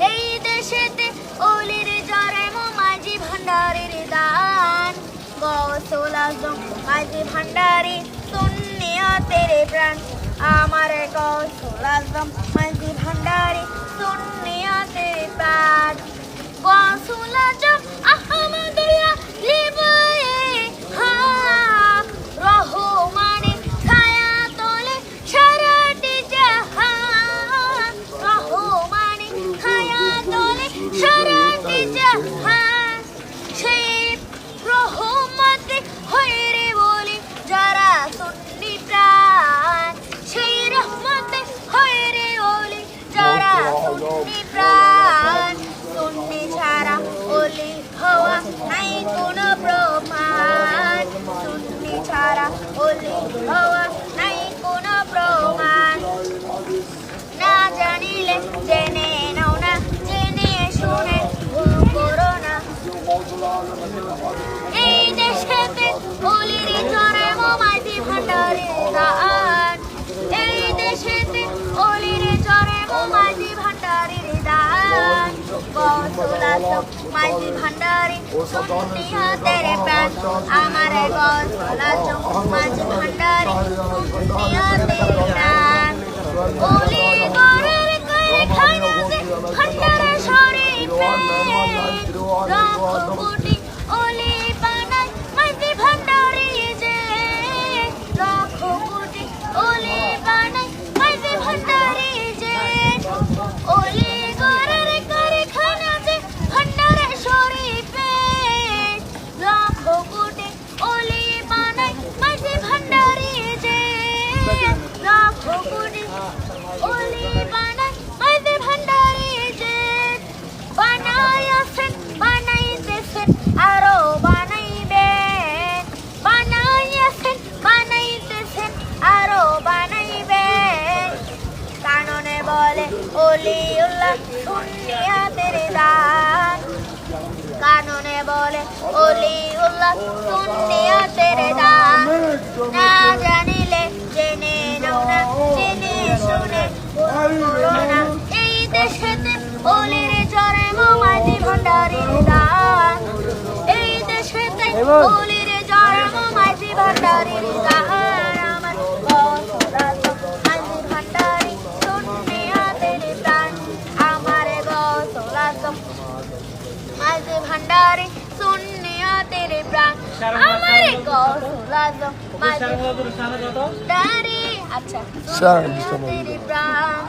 এই দেশেতে অলির জন্ম মাঝি ভান্ডারির দান গৌসুল আজম মাঝি ভান্ডারি সুন্নিয়তের প্রাণ আমার গৌসুল আজম মাঝি ভান্ডারি সুন্নিয়তের প্রাণ গৌসুল আজম আহমদিয়া লিবায়ে হক রহমানে ছায়া তোলে সারাটি জাহান রহমানে ছায়া তোলে সারাটি জাহান সেই রহমতে হইরে বলি যারা সুন্নি প্রাণ সেই রহমতে হইরে বলি যারা সুন্নি প্রাণ সুন্নি ছাড়া ওলি হওয়া নাই কোনো প্রমাণ সুন্নি ছাড়া ওলি হওয়া নাই কোনো প্রমাণ না জানিলে জেনে নাও না জেনে শুনে ভুল করো না এই দেশেতে অলির জন্ম মাঝি ভান্ডারির দান এই দেশেতে অলির জন্ম মাঝি ভান্ডারির দান গৌসুল আজম মাঝি ভান্ডারি সুন্নিয়তের প্রাণ আমার গৌসুল আজম মাঝি ভান্ডারি সুন্নিয়তের প্রাণ অলি গড়ের কারখানাতে ভান্ডারে শরীফে লাখ কোটি অলি বানায় মাঝি ভান্ডারি যে লাখ কোটি অলি বানায় মাঝি ভান্ডারি যে অলি গড়ের কারখানাতে ভান্ডারে শরীফে লাখ কোটি অলি বানায় মাঝি ভান্ডারি যে লাখ কোটি অলি বানায় মাঝি ভান্ডারি যে বানাইয়াছেন বানাইতেছেন আরো বানাইবেন বানাইয়াছেন বানাইতেছেন আরো বানাইবেন কাননে বলে অলিউল্লাহ সুন্নিয়তের দান কাননে বলে অলিউল্লাহ সুন্নিয়তের দান না জানিলে জেনে নাও না জেনে শুনে ভুল করো না এই দেশেতে অলির জন্ম মাঝি ভান্ডারির দান এই দেশেতে অলির জন্ম মাঝি ভান্ডারির দান আমার গৌসুল আজম মাঝি ভান্ডারি সুন্নিয়তের প্রাণ আমার গৌসুল আজম মাঝি ভান্ডারি সুন্নিয়তের প্রাণ আমার গৌসুল আজম মাঝি ভান্ডারি আচ্ছা সুন্নিয়তের প্রাণ